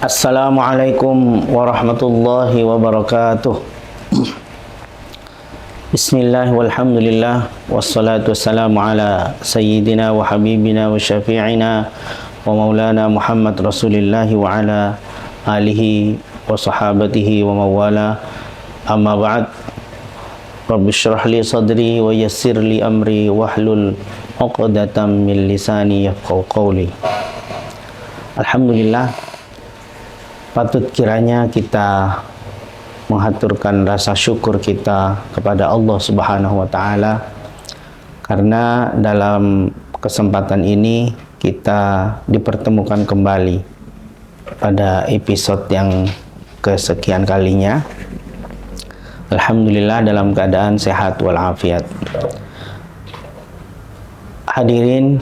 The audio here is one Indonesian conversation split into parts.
Assalamualaikum warahmatullahi wabarakatuh. Bismillah walhamdulillah wassalatu wassalamu ala sayyidina wa habibina wa syafi'ina wa maulana Muhammad Rasulillahi wa ala alihi wa sahabatihi wa mawala. Amma ba'd. Rabbi syrah li sadri wa yassir li amri wahlul 'uqdatam min lisani yafqahu qawli. Alhamdulillah, patut kiranya kita menghaturkan rasa syukur kita kepada Allah Subhanahu wa Ta'ala, karena dalam kesempatan ini kita dipertemukan kembali pada episode yang kesekian kalinya. Alhamdulillah dalam keadaan sehat walafiat. Hadirin,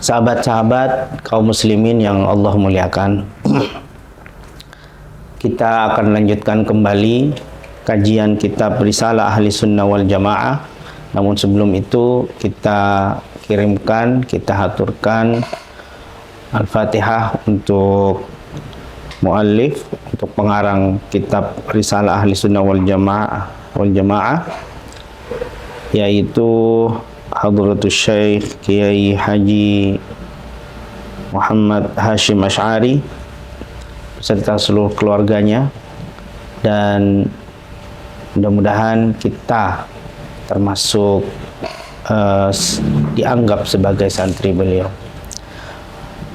sahabat-sahabat kaum muslimin yang Allah muliakan, kita akan lanjutkan kembali kajian kitab Risalah Ahli Sunnah wal Jamaah. Namun sebelum itu kita kirimkan, kita haturkan Al-Fatihah untuk muallif, untuk pengarang kitab Risalah Ahli Sunnah wal Jamaah, yaitu Hadratus Syekh Kiai Haji Muhammad Hashim Asy'ari beserta seluruh keluarganya, dan mudah-mudahan kita termasuk dianggap sebagai santri beliau.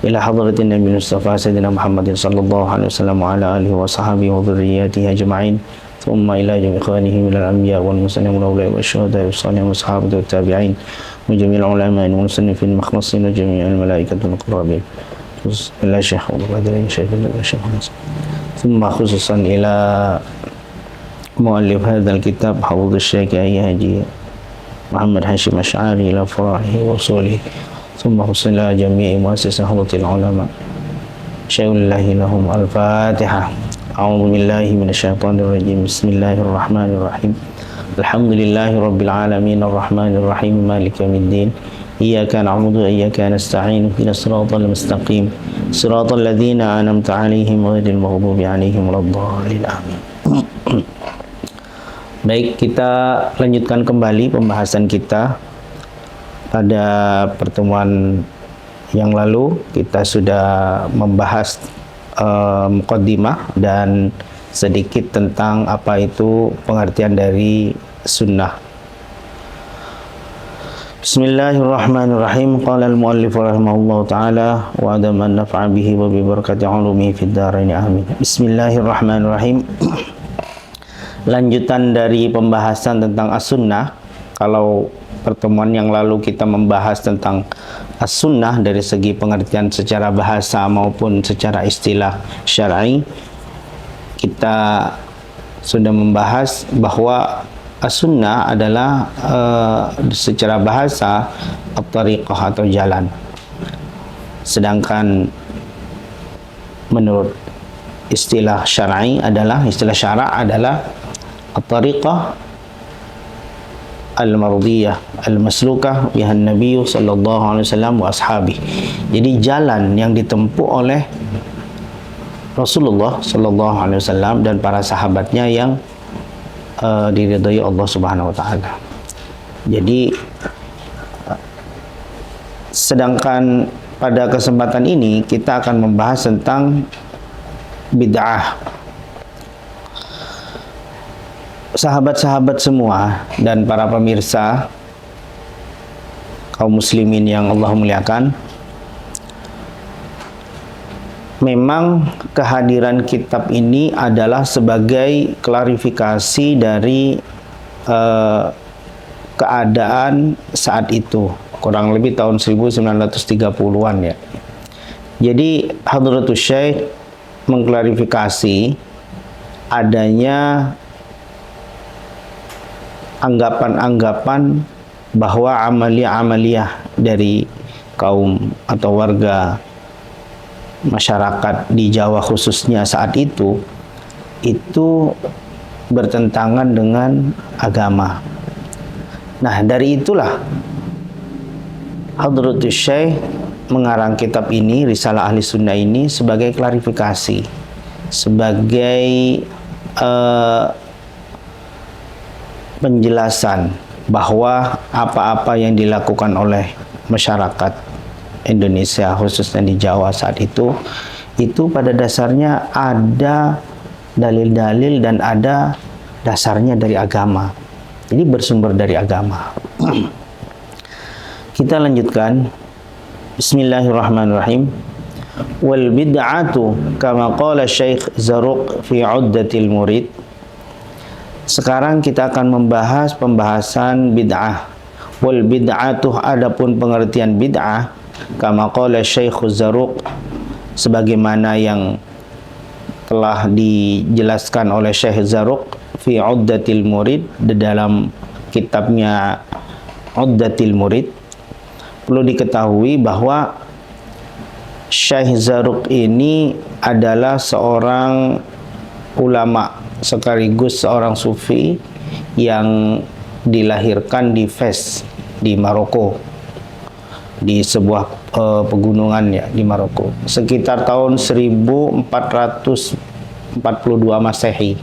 Ila hadratin Nabi Mustafa Sayyidina Muhammadin sallallahu alaihi wasallam wa ala alihi wa sahbihi wa dzurriyyatihi ajma'in. ثم إلى جميع إخوانه من الأنبياء والمرسلين والأولياء والشهداء والصالحين والصحابة والتابعين وجميع العلماء والمصنفين المخلصين وجميع الملائكة المقربين إلى شيخ القادرين شيخ الشيخ. ثم خصوصا إلى مؤلف هذا الكتاب حافظ الشيخ حاجي محمد هاشم أشعري إلى فرحه وصوله. ثم خصوصا إلى جميع مؤسسة حضرة العلماء شيء الله لهم. الفاتحة. أعوذ بالله من الشيطان الرجيم. بسم الله الرحمن الرحيم. الحمد لله رب العالمين الرحمن الرحيم مالك يوم الدين. إياك نعبد وإياك نستعين اهدنا الصراط المستقيم صراط الذين أنعمت عليهم غير المغضوب عليهم ولا الضالين آمين. Baik, kita lanjutkan kembali pembahasan kita. Pada pertemuan yang lalu kita sudah membahas muqaddimah dan sedikit tentang apa itu pengertian dari sunnah. Bismillahirrahmanirrahim. Qala al-muallif rahimahullahu ta'ala wa adam an naf'a bihi wa bi barakati 'ulumihi fid dharain amin. Bismillahirrahmanirrahim. Lanjutan dari pembahasan tentang as-sunnah. Kalau pertemuan yang lalu kita membahas tentang as-sunnah dari segi pengertian secara bahasa maupun secara istilah syar'i, kita sudah membahas bahwa as-sunnah adalah secara bahasa at-tariqah atau jalan, sedangkan menurut istilah syar'i adalah at-tariqah al-mardiyah al-maslukah bihan Nabi sallallahu alaihi wasallam wa ashabi. Jadi jalan yang ditempuh oleh Rasulullah sallallahu alaihi wasallam dan para sahabatnya yang diridhai Allah Subhanahu wa taala. Jadi sedangkan pada kesempatan ini kita akan membahas tentang bid'ah. Sahabat-sahabat semua dan para pemirsa kaum muslimin yang Allah muliakan, memang kehadiran kitab ini adalah sebagai klarifikasi dari keadaan saat itu, kurang lebih tahun 1930-an ya. Jadi Hadratus Syekh mengklarifikasi adanya anggapan-anggapan bahwa amaliyah-amaliyah dari kaum atau warga masyarakat di Jawa khususnya saat itu bertentangan dengan agama. Nah, dari itulah Hadratus Syekh mengarang kitab ini, Risalah Ahli Sunnah ini, sebagai klarifikasi, sebagai penjelasan bahwa apa-apa yang dilakukan oleh masyarakat Indonesia, khususnya di Jawa saat itu pada dasarnya ada dalil-dalil dan ada dasarnya dari agama. Jadi bersumber dari agama. Kita lanjutkan. Bismillahirrahmanirrahim. Wal bid'atu kama qala Syekh Zaruq fi 'Uddatil Murid. Sekarang kita akan membahas pembahasan bid'ah. Wal bid'atu, adapun pengertian bid'ah, kama qala Syekh Zaruq, sebagaimana yang telah dijelaskan oleh Syekh Zaruq fi 'Uddatil Murid, di dalam kitabnya 'Uddatil Murid. Perlu diketahui bahwa Syekh Zaruq ini adalah seorang ulama sekaligus seorang sufi yang dilahirkan di Fes, di Maroko, di sebuah pegunungan ya di Maroko, sekitar tahun 1442 Masehi.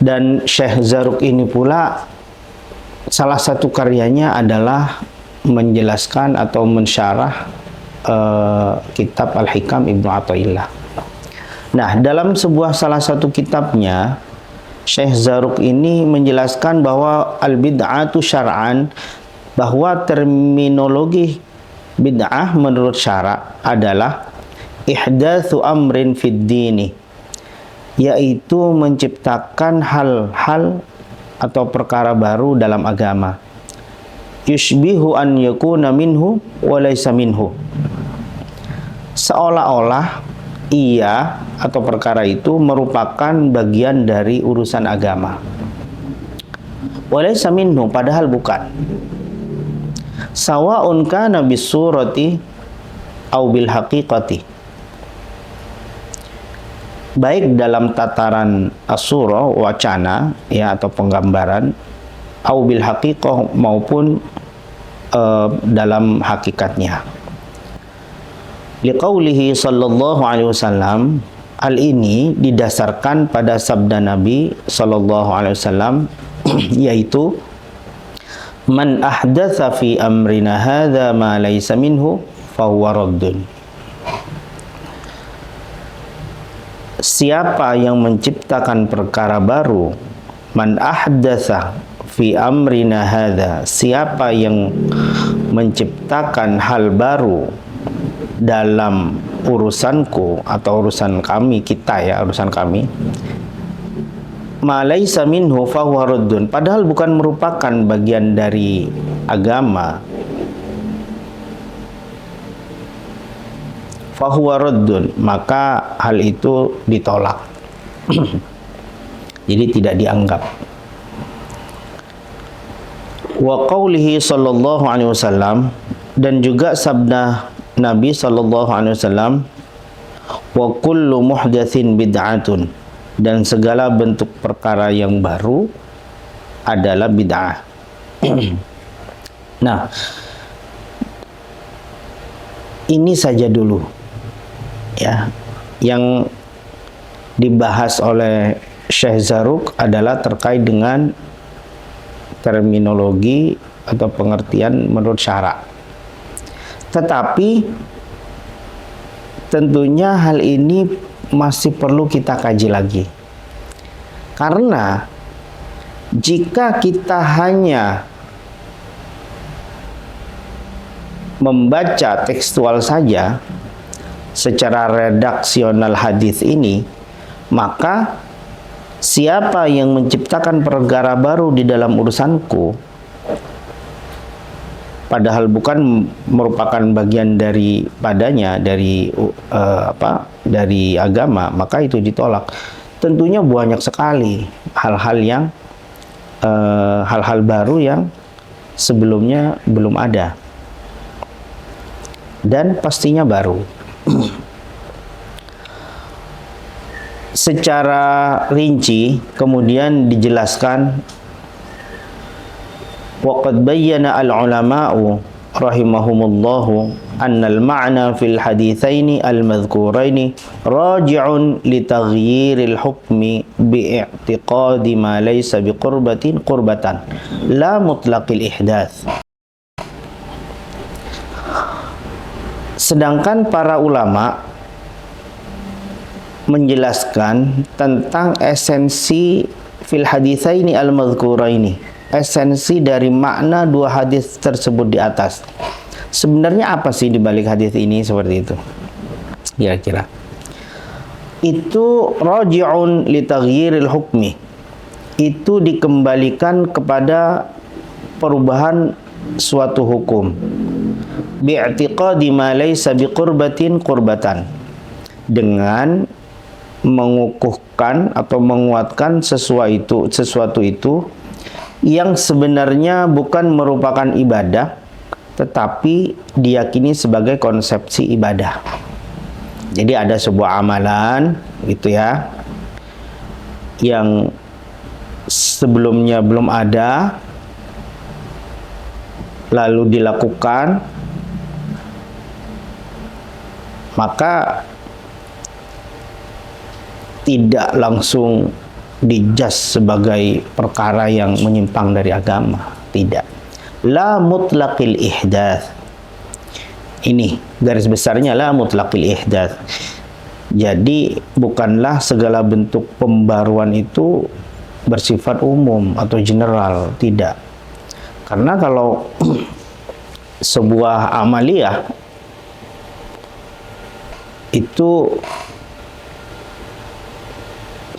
Dan Syekh Zaruq ini pula salah satu karyanya adalah menjelaskan atau mensyarah kitab Al-Hikam Ibnu Athaillah. Nah, dalam salah satu kitabnya, Syekh Zaruq ini menjelaskan bahwa al-bid'atu syar'an, bahwa terminologi bid'ah menurut syara' adalah ihdatsu amrin fid dini, yaitu menciptakan hal-hal atau perkara baru dalam agama. Yushbihu an yakuna minhu wa laysa minhu, seolah-olah ia atau perkara itu merupakan bagian dari urusan agama. Wa laysa minhu, padahal bukan. Sawa'un kana bisurati au bil haqiqati, baik dalam tataran asura, wacana ya atau penggambaran, au bil haqiqah, maupun dalam hakikatnya. Liqaulihi sallallahu alaihi wasallam, hal ini didasarkan pada sabda Nabi sallallahu alaihi wasallam yaitu man ahdatsa fi amrina hadza ma laysa minhu fahuwa raddun. Siapa yang menciptakan perkara baru, man ahdatsa fi amrina hadza, siapa yang menciptakan hal baru dalam urusanku atau urusan kami, kita ya, urusan kami, ma laisa minhu fahuwa raddun, padahal bukan merupakan bagian dari agama, fahuwa raddun, maka hal itu ditolak. Jadi tidak dianggap. Wa qaulihi sallallahu alaihi wasallam, dan juga sabda Nabi sallallahu alaihi wasallam, wa kullu muhdatsin bid'atun, dan segala bentuk perkara yang baru adalah bid'ah. Nah, ini saja dulu ya yang dibahas oleh Syekh Zaruq adalah terkait dengan terminologi atau pengertian menurut syara'. Tetapi tentunya hal ini masih perlu kita kaji lagi, karena jika kita hanya membaca tekstual saja secara redaksional hadis ini, maka siapa yang menciptakan perkara baru di dalam urusanku padahal bukan merupakan bagian dari padanya, dari dari agama, maka itu ditolak. Tentunya banyak sekali hal-hal baru yang sebelumnya belum ada dan pastinya baru. Secara rinci kemudian dijelaskan, waqad bayyana al-ulama'u rahimahumullahu anna al-ma'na fil hadithaini al-madhkuraini raji'un li taghyiril hukmi bi'i'tiqadi ma laysa biqurbatin qurbatan la mutlaqil ihdath. Sedangkan para ulama menjelaskan tentang esensi fil haditsaini al-madhkuraini, esensi dari makna dua hadis tersebut di atas. Sebenarnya apa sih di balik hadis ini seperti itu? Kira-kira itu raji'un li taghyiril hukmi, itu dikembalikan kepada perubahan suatu hukum, bi'tiqadi ma laysa biqurbatin qurbatan, dengan mengukuhkan atau menguatkan sesuatu itu yang sebenarnya bukan merupakan ibadah tetapi diyakini sebagai konsepsi ibadah. Jadi ada sebuah amalan gitu ya yang sebelumnya belum ada lalu dilakukan, maka tidak langsung dijaz sebagai perkara yang menyimpang dari agama, tidak. La mutlaqil ihdath. Ini garis besarnya, la mutlaqil ihdath. Jadi bukanlah segala bentuk pembaruan itu bersifat umum atau general, tidak. Karena kalau sebuah amaliyah itu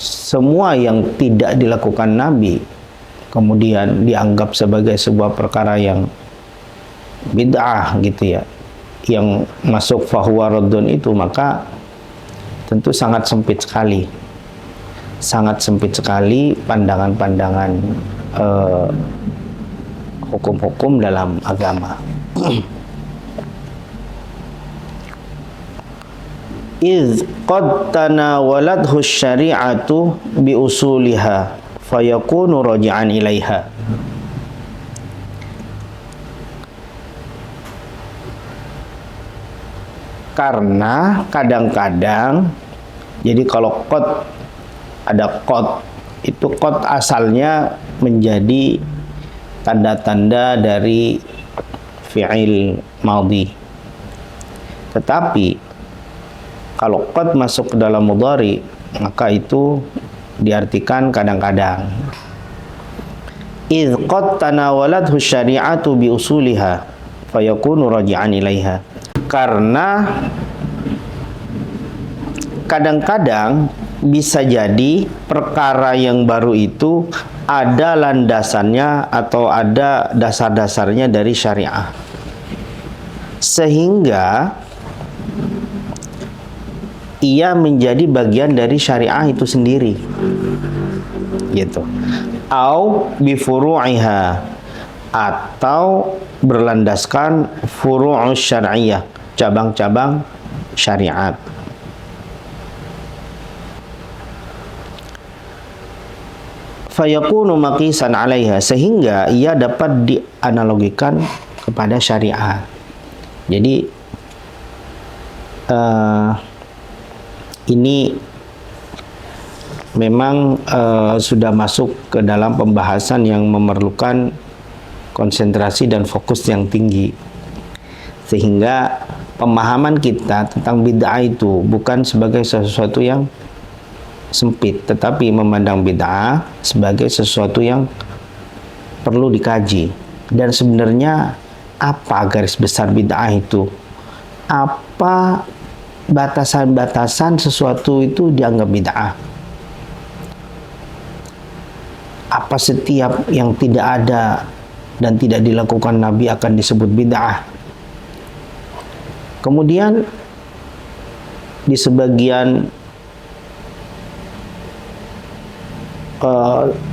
semua yang tidak dilakukan Nabi kemudian dianggap sebagai sebuah perkara yang bid'ah gitu ya, yang masuk fahuwa raddun itu, maka tentu sangat sempit sekali pandangan-pandangan hukum-hukum dalam agama. Iz qad tanawalathu syari'atu bi usuliha fayakunu raji'an ilaiha. Karena kadang-kadang, jadi kalau qad, ada qad, itu qad asalnya menjadi tanda-tanda dari fi'il madhi. Tetapi kalau qad masuk ke dalam mudhari, maka itu diartikan kadang-kadang. Idz qad tanawalathu syari'atu bi usuliha fayakunu raji'an ilaiha. Karena kadang-kadang bisa jadi perkara yang baru itu ada landasannya atau ada dasar-dasarnya dari syariah, sehingga ia menjadi bagian dari syariah itu sendiri, gitu. Au bi furu'iha, atau berlandaskan furu'us syar'iyyah, cabang-cabang syariat. Fayakunu maqisan 'alaiha, sehingga ia dapat dianalogikan kepada syariat. Jadi ini memang sudah masuk ke dalam pembahasan yang memerlukan konsentrasi dan fokus yang tinggi, sehingga pemahaman kita tentang bid'ah itu bukan sebagai sesuatu yang sempit, tetapi memandang bid'ah sebagai sesuatu yang perlu dikaji. Dan sebenarnya apa garis besar bid'ah itu? Apa batasan-batasan sesuatu itu dianggap bid'ah? Apa setiap yang tidak ada dan tidak dilakukan Nabi akan disebut bid'ah? Kemudian di sebagian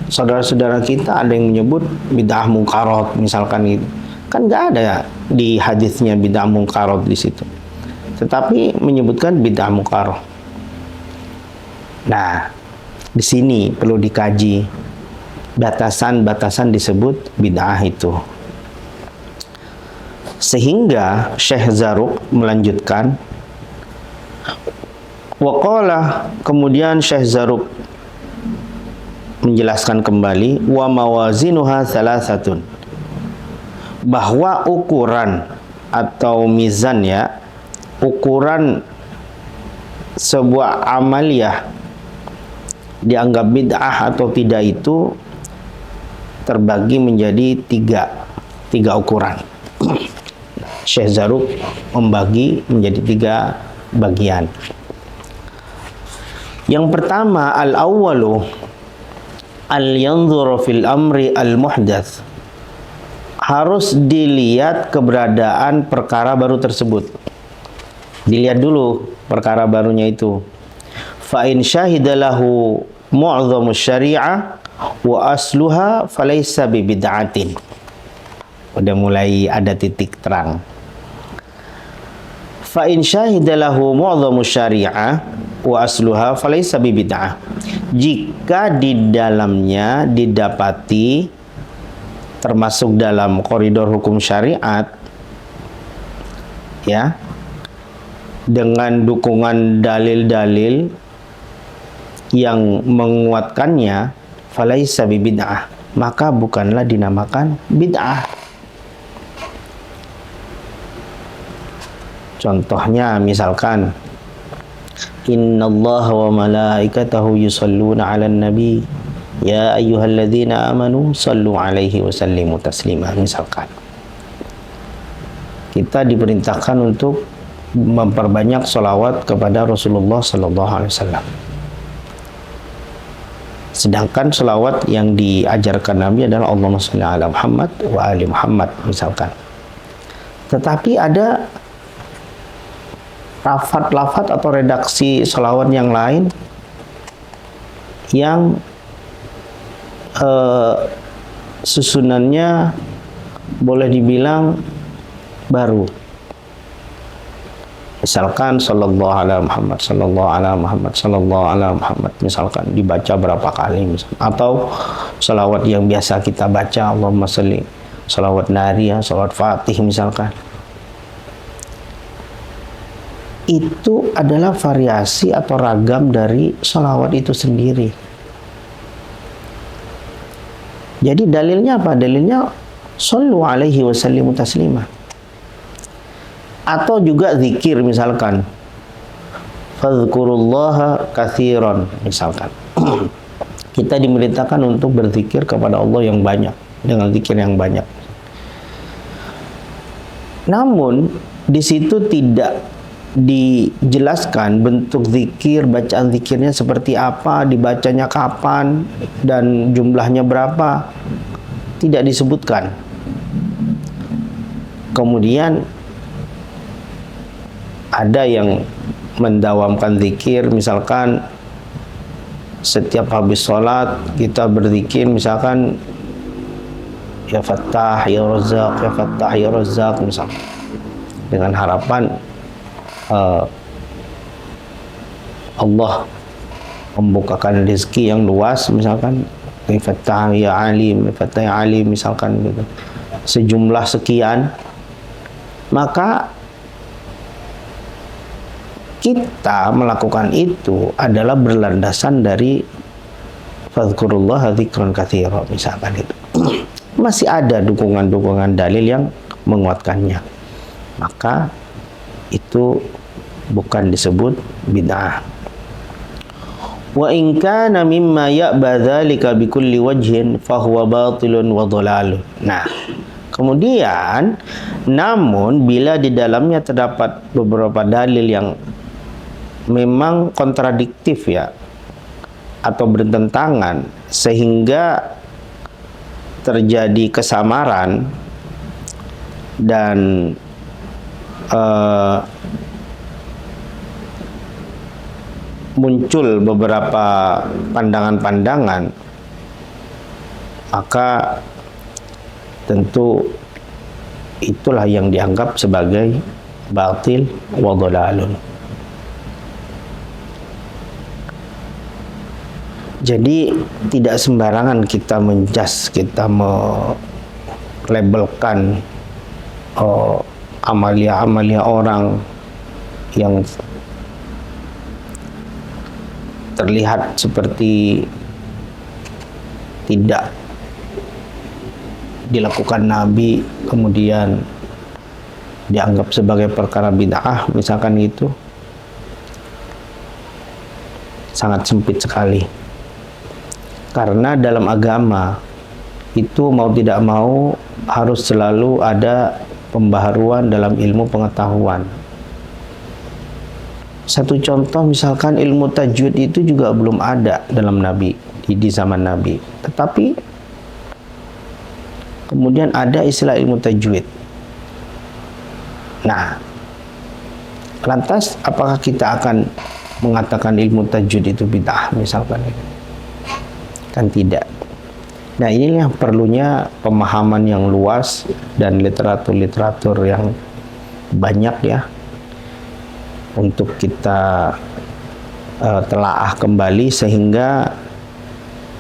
saudara-saudara kita ada yang menyebut bid'ah mungkarat, misalkan gitu. Kan nggak ada di hadisnya bid'ah mungkarat di situ, tetapi menyebutkan bid'ah mukarrah. Nah, di sini perlu dikaji batasan-batasan disebut bid'ah itu. Sehingga Syekh Zarruq melanjutkan, waqala, kemudian Syekh Zarruq menjelaskan kembali, wa mawazinuha thalathatun, bahwa ukuran atau mizan, ya, ukuran sebuah amaliyah dianggap bid'ah atau tidak itu terbagi menjadi tiga ukuran. Syekh Zarruq membagi menjadi 3 bagian. Yang pertama, al-awwalu al-yanzuru fil amri al-muhdats, harus dilihat keberadaan perkara baru tersebut. Dilihat dulu perkara barunya itu. Fa in syahidalahu mu'dhamu syari'ah wa asluha falaysa bi bid'atin. Udah mulai ada titik terang. Fa in syahidalahu mu'dhamu syari'ah wa asluha falaysa bi bid'ah. Jika di dalamnya didapati, termasuk dalam koridor hukum syariat, ya, dengan dukungan dalil-dalil yang menguatkannya, falaisa bid'ah, maka bukanlah dinamakan bid'ah. Contohnya misalkan, innallaha wa malaikatahu yusalluna 'alan nabi ya ayyuhalladzina amanu sallu 'alaihi wa sallimu taslima. Misalkan kita diperintahkan untuk memperbanyak sholawat kepada Rasulullah sallallahu alaihi wasallam. Sedangkan sholawat yang diajarkan Nabi adalah Allahumma sholli ala Muhammad wa ali Muhammad misalkan. Tetapi ada lafaz atau redaksi sholawat yang lain yang susunannya boleh dibilang baru. Misalkan sallallahu ala Muhammad, sallallahu ala Muhammad, sallallahu ala Muhammad, misalkan dibaca berapa kali misalkan. Atau salawat yang biasa kita baca, Allahumma sholli, salawat nariyah, salawat fatih misalkan. Itu adalah variasi atau ragam dari salawat itu sendiri. Jadi dalilnya apa? Dalilnya sallu alaihi wa sallimu taslima. Atau juga zikir misalkan, fadhkurullaha katsiran misalkan. Kita dimerintahkan untuk berzikir kepada Allah yang banyak, dengan zikir yang banyak. Namun di situ tidak dijelaskan bentuk zikir, bacaan zikirnya seperti apa, dibacanya kapan, dan jumlahnya berapa. Tidak disebutkan. Kemudian ada yang mendawamkan zikir, misalkan setiap habis sholat kita berzikir, misalkan ya Fattah, ya Razzaq, ya Fattah, ya Razzaq misalkan, dengan harapan Allah membukakan rezeki yang luas, misalkan ya Fattah ya Alim, ya Fattah ya Alim misalkan gitu, sejumlah sekian. Maka kita melakukan itu adalah berlandasan dari fadhkurullah dzikran katsira misalkan itu. Masih ada dukungan-dukungan dalil yang menguatkannya, maka itu bukan disebut bid'ah. Wa in kana mimma ya'ba dzalika bikulli wajhin fahuwa batilun wa dhalalun. Nah, kemudian namun bila di dalamnya terdapat beberapa dalil yang memang kontradiktif, ya, atau bertentangan, sehingga terjadi kesamaran dan muncul beberapa pandangan-pandangan, maka tentu itulah yang dianggap sebagai batil wa dhalalun. Jadi tidak sembarangan kita menjas, kita melabelkan amalia-amalia orang yang terlihat seperti tidak dilakukan Nabi kemudian dianggap sebagai perkara bid'ah misalkan, itu sangat sempit sekali. Karena dalam agama itu mau tidak mau harus selalu ada pembaharuan dalam ilmu pengetahuan. Satu contoh misalkan ilmu tajwid itu juga belum ada dalam Nabi, di zaman Nabi. Tetapi kemudian ada istilah ilmu tajwid. Nah, lantas apakah kita akan mengatakan ilmu tajwid itu bid'ah misalkan? Kan tidak. Nah, inilah perlunya pemahaman yang luas dan literatur-literatur yang banyak ya, untuk kita telaah kembali sehingga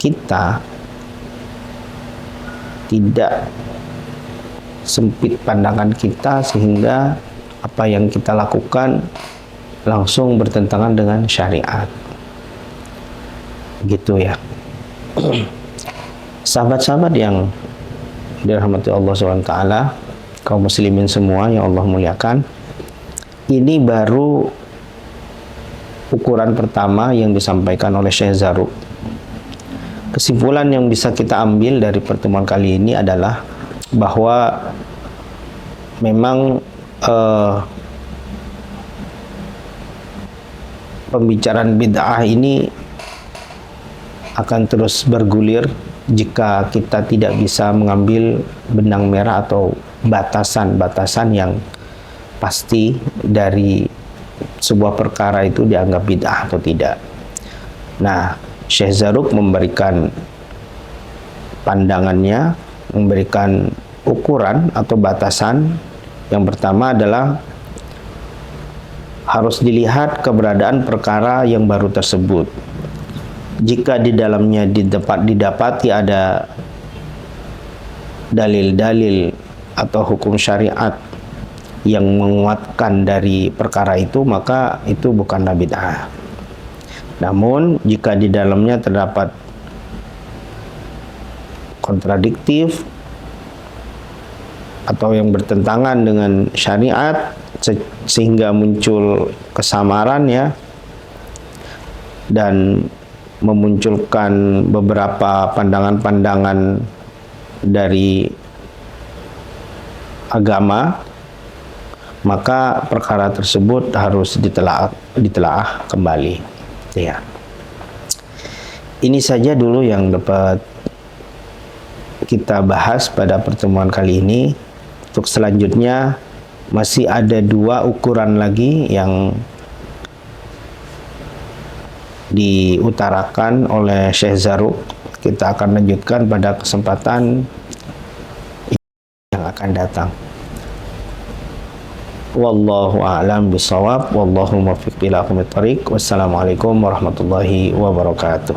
kita tidak sempit pandangan kita, sehingga apa yang kita lakukan langsung bertentangan dengan syariat, gitu ya. Sahabat-sahabat yang dirahmati Allah SWT, kaum muslimin semua yang Allah muliakan, ini baru ukuran pertama yang disampaikan oleh Syekh Zarruq. Kesimpulan yang bisa kita ambil dari pertemuan kali ini adalah bahwa memang pembicaraan bid'ah ini akan terus bergulir jika kita tidak bisa mengambil benang merah atau batasan-batasan yang pasti dari sebuah perkara itu dianggap bid'ah atau tidak. Nah, Syekh Zarruq memberikan pandangannya, memberikan ukuran atau batasan. Yang pertama adalah harus dilihat keberadaan perkara yang baru tersebut. Jika di dalamnya didapati ada dalil-dalil atau hukum syariat yang menguatkan dari perkara itu, maka itu bukanlah bid'ah. Namun jika di dalamnya terdapat kontradiktif atau yang bertentangan dengan syariat sehingga muncul kesamaran ya, dan memunculkan beberapa pandangan-pandangan dari agama, maka perkara tersebut harus ditelaah kembali. Ya. Ini saja dulu yang dapat kita bahas pada pertemuan kali ini. Untuk selanjutnya masih ada 2 ukuran lagi yang diutarakan oleh Syekh Zarruq. Kita akan lanjutkan pada kesempatan yang akan datang. Wallahu a'lam bishawab, wallahu muwaffiq ila aqwamit thoriq. Wassalamualaikum warahmatullahi wabarakatuh.